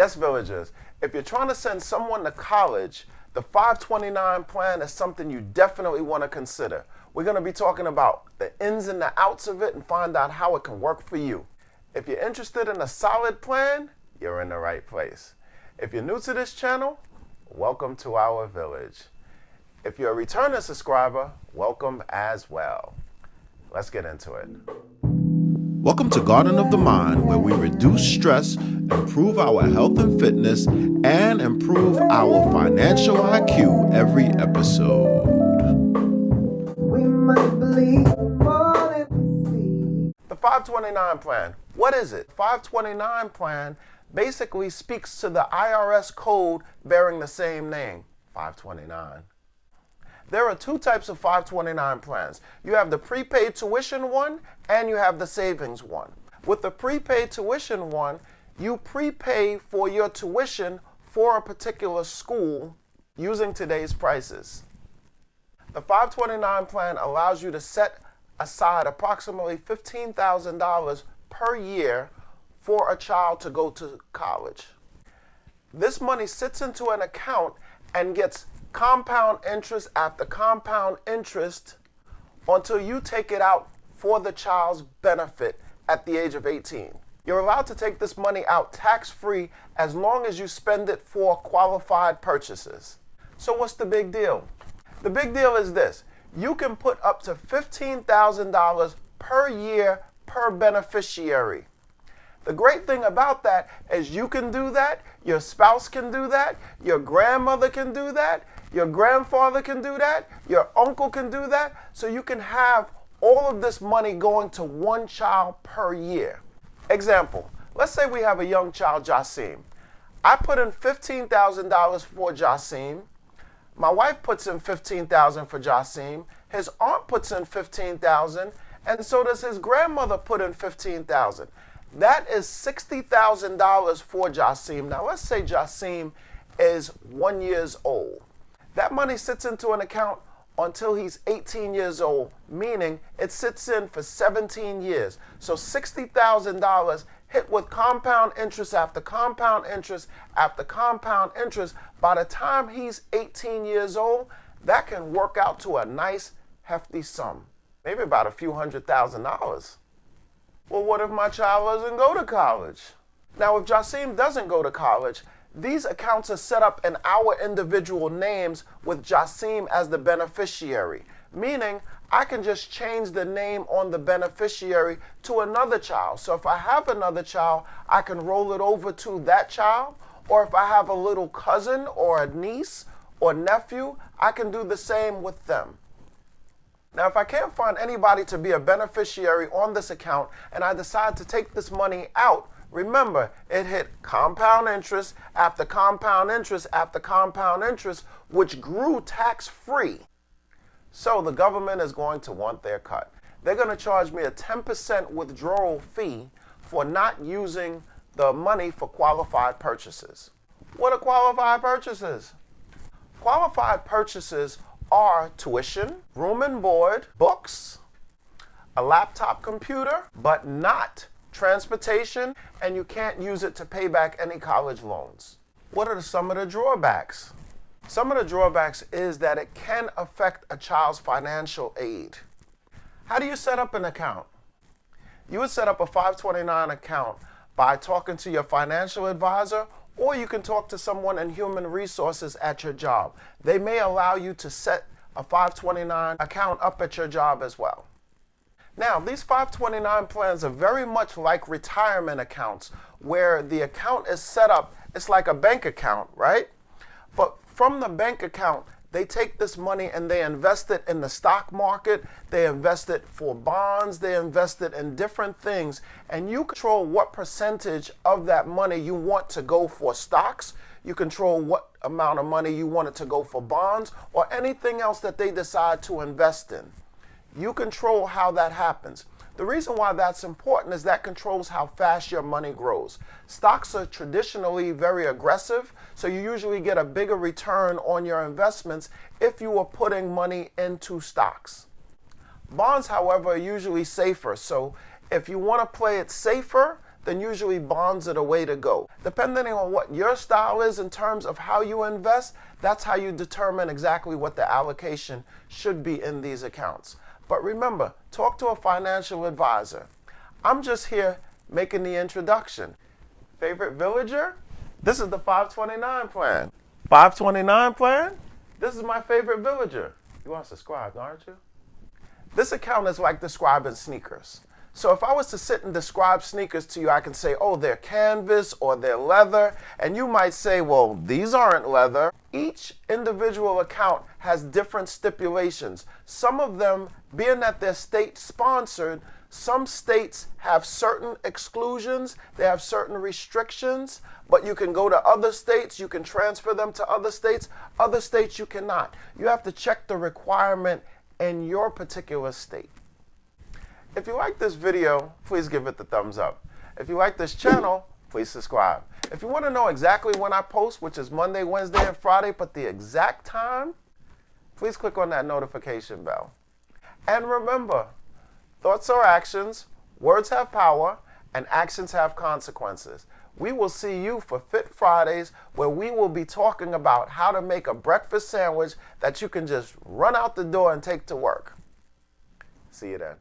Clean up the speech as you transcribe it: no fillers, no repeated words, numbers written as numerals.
Yes, villagers, if you're trying to send someone to college, the 529 plan is something you definitely want to consider. We're going to be talking about the ins and the outs of it and find out how it can work for you. If you're interested in a solid plan, you're in the right place. If you're new to this channel, welcome to our village. If you're a returning subscriber, welcome as well. Let's get into it. Welcome to Garden of the Mind, where we reduce stress, improve our health and fitness, and improve our financial IQ every episode. We must believe more than we see. The 529 plan. What is it? 529 plan basically speaks to the IRS code bearing the same name, 529. There are two types of 529 plans. You have the prepaid tuition one and you have the savings one. With the prepaid tuition one, you prepay for your tuition for a particular school using today's prices. The 529 plan allows you to set aside approximately $15,000 per year for a child to go to college. This money sits into an account and gets compound interest after compound interest until you take it out for the child's benefit at the age of 18. You're allowed to take this money out tax-free as long as you spend it for qualified purchases. So what's the big deal? The big deal is this. You can put up to $15,000 per year per beneficiary. The great thing about that is you can do that, your spouse can do that, your grandmother can do that, your grandfather can do that, your uncle can do that, so you can have all of this money going to one child per year. Example, let's say we have a young child, Jasim. I put in $15,000 for Jasim. My wife puts in $15,000 for Jasim. His aunt puts in $15,000, and so does his grandmother put in $15,000. That is $60,000 for Jasim. Now let's say Jasim is 1 year old. That money sits into an account until he's 18 years old, meaning it sits in for 17 years. So $60,000 hit with compound interest after compound interest after compound interest. By the time he's 18 years old, that can work out to a nice hefty sum, maybe about a few $100,000. Well, what if my child doesn't go to college? Now, if Jasim doesn't go to college, these accounts are set up in our individual names with Jasim as the beneficiary, meaning I can just change the name on the beneficiary to another child. So if I have another child, I can roll it over to that child, or if I have a little cousin or a niece or nephew, I can do the same with them. Now, if I can't find anybody to be a beneficiary on this account and I decide to take this money out, remember, it hit compound interest after compound interest after compound interest, which grew tax-free. So the government is going to want their cut. They're going to charge me a 10% withdrawal fee for not using the money for qualified purchases. What are qualified purchases? Qualified purchases are tuition, room and board, books, a laptop computer, but not transportation, and you can't use it to pay back any college loans. What are some of the drawbacks? Some of the drawbacks is that it can affect a child's financial aid. How do you set up an account? You would set up a 529 account by talking to your financial advisor, or you can talk to someone in human resources at your job. They may allow you to set a 529 account up at your job as well. Now, these 529 plans are very much like retirement accounts, where the account is set up, it's like a bank account, right? But from the bank account, they take this money and they invest it in the stock market, they invest it for bonds, they invest it in different things, and you control what percentage of that money you want to go for stocks, you control what amount of money you want it to go for bonds, or anything else that they decide to invest in. You control how that happens. The reason why that's important is that controls how fast your money grows. Stocks are traditionally very aggressive, so you usually get a bigger return on your investments if you are putting money into stocks. Bonds, however, are usually safer, so if you want to play it safer, then usually bonds are the way to go. Depending on what your style is in terms of how you invest, that's how you determine exactly what the allocation should be in these accounts. But remember, talk to a financial advisor. I'm just here making the introduction. Favorite villager? This is the 529 plan. 529 plan? This is my favorite villager. You are subscribed, aren't you? This account is like describing sneakers. So if I was to sit and describe sneakers to you, I can say, oh, they're canvas or they're leather. And you might say, well, these aren't leather. Each individual account has different stipulations. Some of them, being that they're state sponsored, some states have certain exclusions, they have certain restrictions, but you can go to other states, you can transfer them to other states you cannot. You have to check the requirement in your particular state. If you like this video, please give it the thumbs up. If you like this channel, please subscribe. If you want to know exactly when I post, which is Monday, Wednesday, and Friday, but the exact time, please click on that notification bell. And remember, thoughts are actions, words have power, and actions have consequences. We will see you for Fit Fridays, where we will be talking about how to make a breakfast sandwich that you can just run out the door and take to work. See you then.